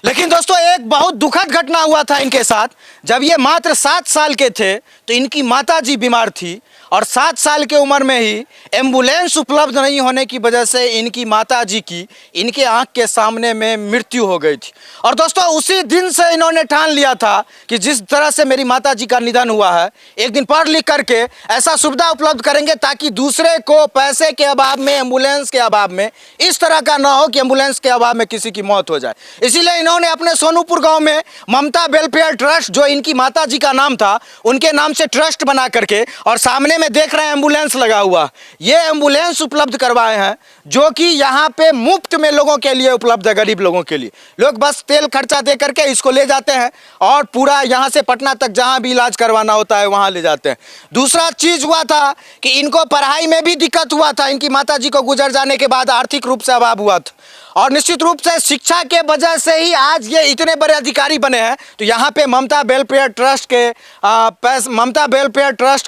लेकिन दोस्तों एक बहुत दुखद घटना हुआ था इनके साथ। जब ये मात्र 7 साल के थे तो इनकी माताजी बीमार थी और 7 साल की उम्र में ही एम्बुलेंस उपलब्ध नहीं होने की वजह से इनकी माताजी की इनके आंख के सामने में मृत्यु हो गई थी। और दोस्तों उसी दिन से इन्होंने ठान लिया था कि जिस तरह से मेरी माताजी का निधन हुआ है, एक दिन पढ़ लिख करके ऐसा सुविधा उपलब्ध करेंगे ताकि दूसरे को पैसे के अभाव में, एम्बुलेंस के अभाव में इस तरह का ना हो कि एम्बुलेंस के अभाव में किसी की मौत हो जाए। इसीलिए इन्होंने अपने सोनूपुर गांव में ममता वेलफेयर ट्रस्ट, जो इनकी माताजी का नाम था, उनके नाम से ट्रस्ट बना करके, और सामने में देख रहे हैं एम्बुलेंस लगा हुआ, ये एम्बुलेंस उपलब्ध करवाए हैं जो कि यहाँ पे मुफ्त में लोगों के लिए उपलब्ध है। गरीब लोगों के लिए लोग बस तेल खर्चा दे करके इसको ले जाते हैं और पूरा यहाँ से पटना तक जहाँ भी इलाज करवाना होता है वहाँ ले जाते हैं। दूसरा चीज हुआ था कि इनको पढ़ाई में भी दिक्कत हुआ था। इनकी माताजी को गुजर जाने के बाद आर्थिक रूप से अभाव हुआ था और निश्चित रूप से शिक्षा के वजह से ही आज ये इतने बड़े अधिकारी बने हैं। तो यहाँ पे ममता वेलफेयर ट्रस्ट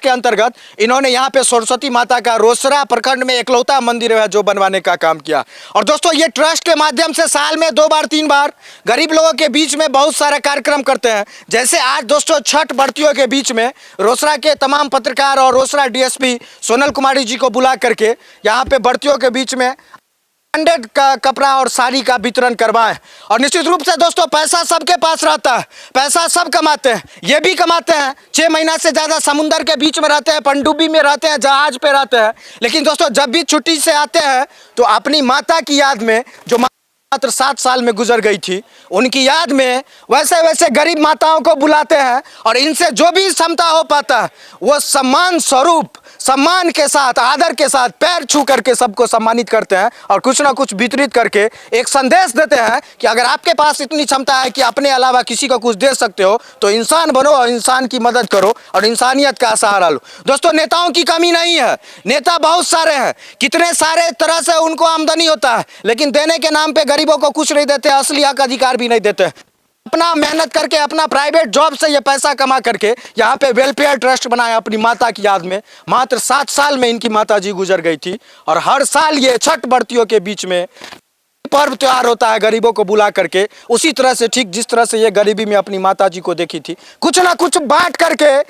के अंतर्गत इन्होंने यहाँ पे सरस्वती माता का रोसड़ा प्रखंड में एकलौता मंदिर है जो बनवाने का काम किया। और दोस्तों ये ट्रस्ट के माध्यम से साल में 2 बार 3 बार गरीब लोगों के बीच में बहुत सारा कार्यक्रम करते हैं। जैसे आज दोस्तों छठ व्रतियों के बीच में रोसड़ा के तमाम पत्रकार और रोसड़ा डीएसपी सोनल कुमारी जी को बुला करके यहाँ पे व्रतियों के बीच में ब्रांडेड का कपड़ा और साड़ी का वितरण करवाएं। और निश्चित रूप से दोस्तों पैसा सबके पास रहता है, पैसा सब कमाते हैं, ये भी कमाते हैं। 6 महीना से ज़्यादा समुंदर के बीच में रहते हैं, पनडुब्बी में रहते हैं, जहाज पे रहते हैं, लेकिन दोस्तों जब भी छुट्टी से आते हैं तो अपनी माता की याद में, जो मात्र 7 साल में गुजर गई थी, उनकी याद में वैसे वैसे गरीब माताओं को बुलाते हैं और इनसे जो भी क्षमता हो पाता है वो सम्मान स्वरूप, सम्मान के साथ, आदर के साथ पैर छू करके सबको सम्मानित करते हैं और कुछ ना कुछ वितरित करके एक संदेश देते हैं कि अगर आपके पास इतनी क्षमता है कि अपने अलावा किसी को कुछ दे सकते हो तो इंसान बनो और इंसान की मदद करो और इंसानियत का सहारा लो। दोस्तों नेताओं की कमी नहीं है, नेता बहुत सारे हैं, कितने सारे तरह से उनको आमदनी होता है, लेकिन देने के नाम पे गरीबों को कुछ नहीं देते, असली हक अधिकार भी नहीं देते। अपना मेहनत करके, अपना प्राइवेट जॉब से ये पैसा कमा करके यहाँ पे वेलफेयर ट्रस्ट बनाया अपनी माता की याद में। मात्र 7 साल में इनकी माताजी गुजर गई थी और हर साल ये छठ व्रतियों के बीच में पर्व त्योहार होता है गरीबों को बुला करके, उसी तरह से, ठीक जिस तरह से ये गरीबी में अपनी माताजी को देखी थी, कुछ ना कुछ बांट करके,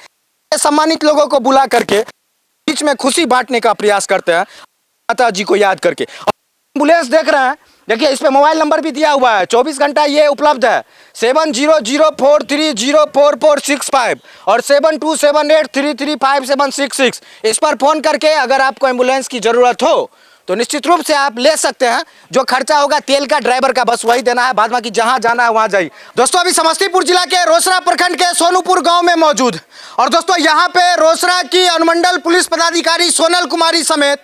सम्मानित लोगों को बुला करके बीच में खुशी बांटने का प्रयास करते हैं माताजी को याद करके। एम्बुलेंस देख रहे हैं, देखिए इस पे मोबाइल नंबर भी दिया हुआ है, 24 घंटा ये उपलब्ध है, 7004304465 और 7278335766। इस पर फोन करके अगर आपको एम्बुलेंस की जरूरत हो तो निश्चित रूप से आप ले सकते हैं। जो खर्चा होगा तेल का, ड्राइवर का, बस वही देना है, बाद बाकी जहां जाना है वहां जाइए। दोस्तों अभी समस्तीपुर जिला के रोसड़ा प्रखंड के सोनूपुर गांव में मौजूद, और दोस्तों यहाँ पे रोसड़ा की अनुमंडल पुलिस पदाधिकारी सोनल कुमारी समेत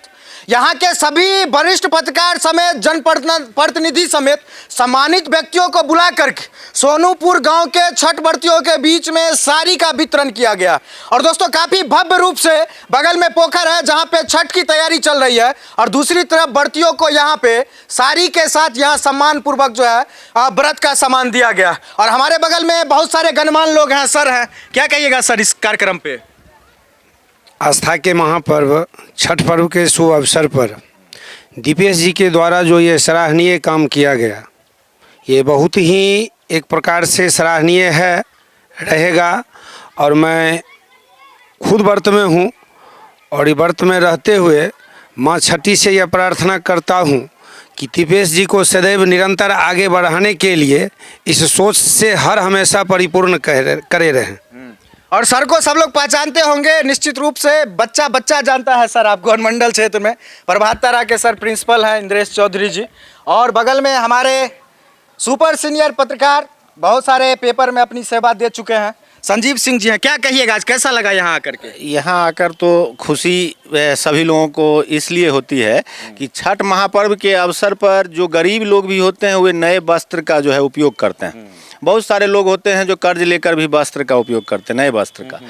यहाँ के सभी वरिष्ठ पत्रकार समेत जनप्रतिनिधि समेत सम्मानित व्यक्तियों को बुला करके सोनूपुर गांव के छठ व्रतियों के बीच में साड़ी का वितरण किया गया। और दोस्तों काफी भव्य रूप से बगल में पोखर है जहां पे छठ की तैयारी चल रही है और दूसरी तरफ व्रतियों को यहाँ पे साड़ी के साथ यहाँ सम्मान पूर्वक जो है व्रत का सामान दिया गया। और हमारे बगल में बहुत सारे गणमान्य लोग हैं, सर हैं, क्या कहिएगा सर इस कार्यक्रम पे? आस्था के महापर्व छठ पर्व के शुभ अवसर पर दीपेश जी के द्वारा जो ये सराहनीय काम किया गया, ये बहुत ही एक प्रकार से सराहनीय है रहेगा। और मैं खुद व्रत में हूँ और ये व्रत में रहते हुए माँ छठी से यह प्रार्थना करता हूँ कि दीपेश जी को सदैव निरंतर आगे बढ़ाने के लिए इस सोच से हर हमेशा परिपूर्ण करे रहें। और सर को सब लोग पहचानते होंगे, निश्चित रूप से बच्चा जानता है सर आपको अनुमंडल क्षेत्र में। प्रभात तारा के सर प्रिंसिपल हैं इंद्रेश चौधरी जी, और बगल में हमारे सुपर सीनियर पत्रकार बहुत सारे पेपर में अपनी सेवा दे चुके हैं संजीव सिंह जी हैं। क्या कहिएगा आज कैसा लगा यहाँ आकर के? यहाँ आकर तो खुशी सभी लोगों को इसलिए होती है कि छठ महापर्व के अवसर पर जो गरीब लोग भी होते हैं वे नए वस्त्र का जो है उपयोग करते हैं। बहुत सारे लोग होते हैं जो कर्ज लेकर भी वस्त्र का उपयोग करते हैं, नए वस्त्र का।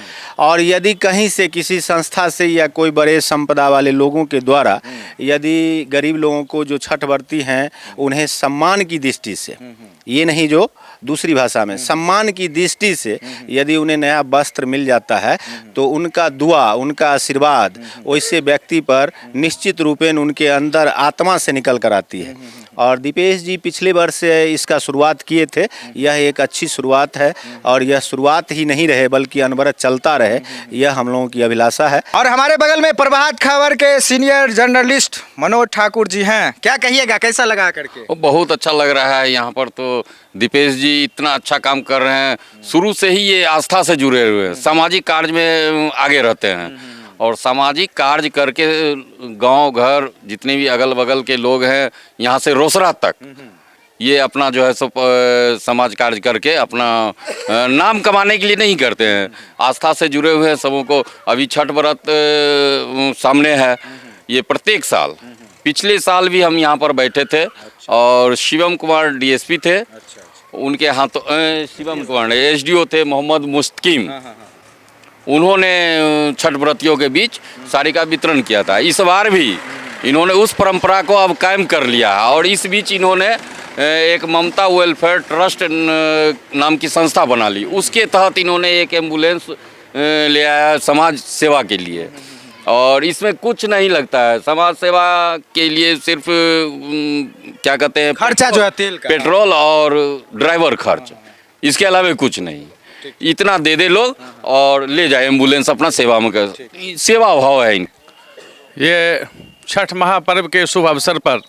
और यदि कहीं से किसी संस्था से या कोई बड़े संपदा वाले लोगों के द्वारा यदि गरीब लोगों को जो छठ व्रती हैं उन्हें सम्मान की दृष्टि से ये नहीं जो दूसरी भाषा में सम्मान की दृष्टि से यदि उन्हें नया वस्त्र मिल जाता है तो उनका दुआ, उनका आशीर्वाद वैसे व्यक्ति पर निश्चित रूपेण उनके अंदर आत्मा से निकल कर आती है। और दीपेश जी पिछले वर्ष इसका शुरुआत किए थे। यह एक अच्छी शुरुआत है और यह शुरुआत ही नहीं रहे बल्कि अनवरत चलता रहे, यह हम लोगों की अभिलाषा है। और हमारे बगल में प्रभात खबर के सीनियर जर्नलिस्ट मनोज ठाकुर जी हैं, क्या कहिएगा, कैसा लगा करके? वो बहुत अच्छा लग रहा है। यहाँ पर तो दीपेश जी इतना अच्छा काम कर रहे हैं, शुरू से ही ये आस्था से जुड़े हुए हैं, सामाजिक कार्य में आगे रहते हैं और सामाजिक कार्य करके गांव घर जितने भी अगल बगल के लोग हैं यहाँ से रोसड़ा तक ये अपना जो है सो समाज कार्य करके अपना नाम कमाने के लिए नहीं करते हैं, आस्था से जुड़े हुए हैं सबों को। अभी छठ व्रत सामने है, ये प्रत्येक साल, पिछले साल भी हम यहाँ पर बैठे थे और शिवम कुमार डीएसपी थे, उनके हाथों शिवम कुमार एसडीओ थे मोहम्मद मुस्तकीम, उन्होंने छठ व्रतियों के बीच साड़ी का वितरण किया था। इस बार भी इन्होंने उस परंपरा को अब कायम कर लिया है और इस बीच इन्होंने एक ममता वेलफेयर ट्रस्ट नाम की संस्था बना ली, उसके तहत इन्होंने एक एम्बुलेंस ले आया समाज सेवा के लिए। और इसमें कुछ नहीं लगता है, समाज सेवा के लिए सिर्फ क्या कहते हैं, खर्चा जो है तेल का, पेट्रोल और ड्राइवर खर्च, इसके अलावा कुछ नहीं। इतना दे दे लोग और ले जाए एम्बुलेंस अपना सेवा में कर, सेवा भाव है। ये छठ महापर्व के शुभ अवसर पर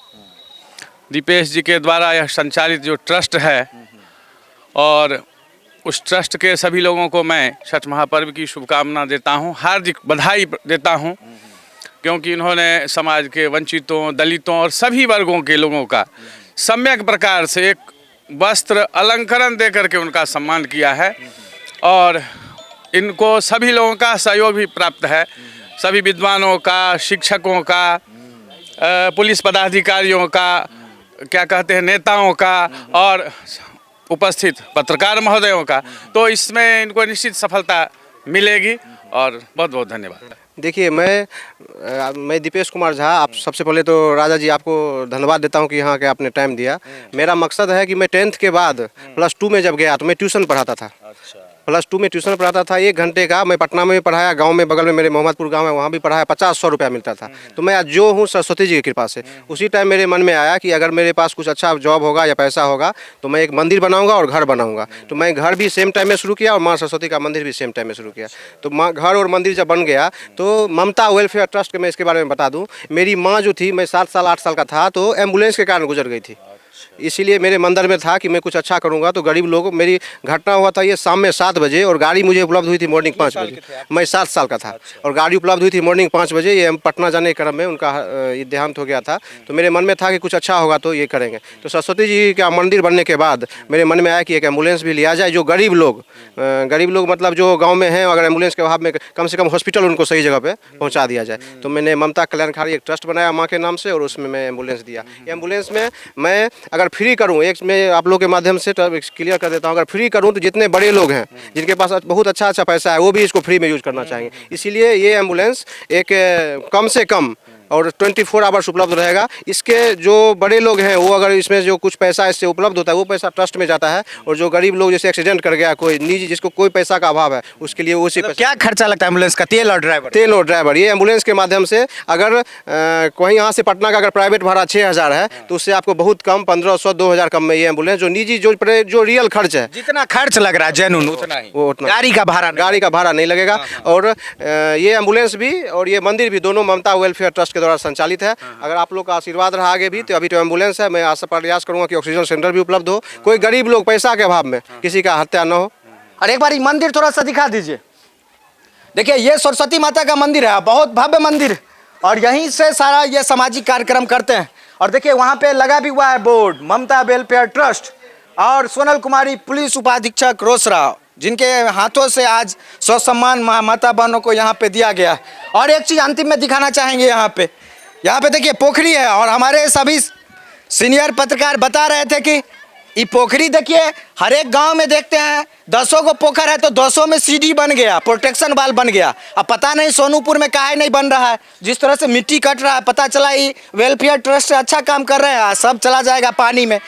दीपेश जी के द्वारा यह संचालित जो ट्रस्ट है और उस ट्रस्ट के सभी लोगों को मैं छठ महापर्व की शुभकामना देता हूँ, हार्दिक बधाई देता हूँ, क्योंकि इन्होंने समाज के वंचितों, दलितों और सभी वर्गों के लोगों का सम्यक प्रकार से एक वस्त्र अलंकरण दे करके उनका सम्मान किया है और इनको सभी लोगों का सहयोग भी प्राप्त है, सभी विद्वानों का, शिक्षकों का, पुलिस पदाधिकारियों का, क्या कहते हैं, नेताओं का और उपस्थित पत्रकार महोदयों का। तो इसमें इनको निश्चित सफलता मिलेगी और बहुत बहुत धन्यवाद। देखिए, मैं दीपेश कुमार झा, आप सबसे पहले तो राजा जी आपको धन्यवाद देता हूं कि यहाँ के आपने टाइम दिया। मेरा मकसद है कि मैं 10th के बाद +2 में जब गया तो मैं ट्यूशन पढ़ाता था। +2 में ट्यूशन पढ़ाता था, 1 घंटे का। मैं पटना में भी पढ़ाया, गांव में बगल में मेरे मोहम्मदपुर गांव है, वहाँ भी पढ़ाया, 50-100 रुपया मिलता था। तो मैं आज जो हूँ सरस्वती जी की कृपा से। उसी टाइम मेरे मन में आया कि अगर मेरे पास कुछ अच्छा जॉब होगा या पैसा होगा तो मैं एक मंदिर बनाऊंगा और घर बनाऊंगा। तो मैं घर भी सेम टाइम में शुरू किया और माँ सरस्वती का मंदिर भी सेम टाइम में शुरू किया। तो माँ घर और मंदिर जब बन गया तो ममता वेलफेयर ट्रस्ट के मैं इसके बारे में बता दूँ, मेरी माँ जो थी, मैं 7 साल 8 साल का था तो एम्बुलेंस के कारण गुजर गई थी। इसीलिए मेरे मंदिर में था कि मैं कुछ अच्छा करूंगा तो गरीब लोग, मेरी घटना हुआ था ये शाम में 7 बजे और गाड़ी मुझे उपलब्ध हुई थी मॉर्निंग 5 बजे। मैं 7 साल का था और गाड़ी उपलब्ध हुई थी मॉर्निंग 5 बजे। ये पटना जाने के क्रम में उनका देहांत हो गया था। तो मेरे मन में था कि कुछ अच्छा होगा तो ये करेंगे। तो सरस्वती जी का मंदिर बनने के बाद मेरे मन में आया कि एक एम्बुलेंस भी लिया जाए, जो गरीब लोग मतलब जो गाँव में हैं, अगर एम्बुलेंस के अभाव में कम से कम हॉस्पिटल उनको सही जगह पर पहुँचा दिया जाए। तो मैंने ममता कल्याणकारी एक ट्रस्ट बनाया माँ के नाम से और उसमें मैं एम्बुलेंस दिया। एम्बुलेंस में मैं अगर फ्री करूँ, एक मैं आप लोग के माध्यम से क्लियर कर देता हूँ, अगर फ्री करूँ तो जितने बड़े लोग हैं जिनके पास बहुत अच्छा पैसा है वो भी इसको फ्री में यूज करना चाहेंगे। इसीलिए ये एम्बुलेंस एक कम से कम और 24 आवर्स उपलब्ध रहेगा। इसके जो बड़े लोग हैं वो अगर इसमें जो कुछ पैसा इससे उपलब्ध होता है वो पैसा ट्रस्ट में जाता है और जो गरीब लोग जैसे एक्सीडेंट कर गया, कोई निजी जिसको कोई पैसा का अभाव है, उसके लिए उसी क्या खर्चा लगता है एम्बुलेंस का? तेल और ड्राइवर। ये एम्बुलेंस के माध्यम से अगर कोई यहाँ से पटना का अगर प्राइवेट भाड़ा 6000 है तो उससे आपको बहुत कम 1500-2000 कम में ये एम्बुलेंस, जो निजी जो रियल खर्च है, जितना खर्च लग रहा है जेन्युइन उतना ही, वो उतना गाड़ी का भाड़ा नहीं लगेगा। और ये एम्बुलेंस भी और ये मंदिर भी दोनों ममता वेलफेयर ट्रस्ट के द्वारा संचालित है। अगर आप लोग का आशीर्वाद रहा आगे भी तो अभी तो एम्बुलेंस है। मैं आशा प्रयास करूंगा कि ऑक्सीजन सेंटर भी उपलब्ध हो, कोई गरीब लोग पैसा के अभाव में किसी का हत्या न हो। और एक बार मंदिर थोड़ा सा दिखा दीजिए। देखिए, ये सरस्वती माता का मंदिर है, बहुत भव्य मंदिर, और यहीं से सारा ये सामाजिक कार्यक्रम करते हैं। और देखिए वहाँ पे लगा भी हुआ है बोर्ड, ममता वेलफेयर ट्रस्ट, और सोनल कुमारी पुलिस उपाधीक्षक रोसड़ा, जिनके हाथों से आज सम्मान माता बहनों को यहाँ पे दिया गया। और एक चीज़ अंतिम में दिखाना चाहेंगे, यहाँ पे देखिए पोखरी है, और हमारे सभी सीनियर पत्रकार बता रहे थे कि ये पोखरी देखिए हर एक गांव में देखते हैं 10 को पोखर है तो 10 में सीढ़ी बन गया, प्रोटेक्शन वाल बन गया। अब पता नहीं सोनूपुर में काहे नहीं बन रहा है। जिस तरह से मिट्टी कट रहा है, पता चला ये वेलफेयर ट्रस्ट अच्छा काम कर रहे हैं, सब चला जाएगा पानी में।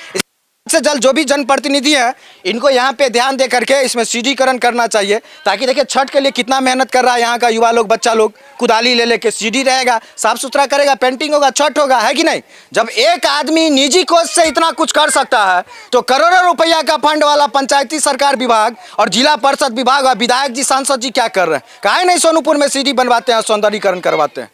से जल्द जो भी जनप्रतिनिधि हैं इनको यहाँ पे ध्यान दे करके इसमें सीढ़ीकरण करना चाहिए, ताकि देखिए छठ के लिए कितना मेहनत कर रहा है यहाँ का युवा लोग, बच्चा लोग कुदाली ले लेके सीढ़ी रहेगा, साफ सुथरा करेगा, पेंटिंग होगा, छठ होगा, है कि नहीं। जब एक आदमी निजी कोष से इतना कुछ कर सकता है तो करोड़ों रुपया का फंड वाला पंचायती सरकार विभाग और जिला परिषद विभाग और विधायक जी सांसद जी क्या कर रहे हैं? काहे नहीं सोनूपुर में सीढ़ी बनवाते हैं, सौंदर्यीकरण करवाते हैं?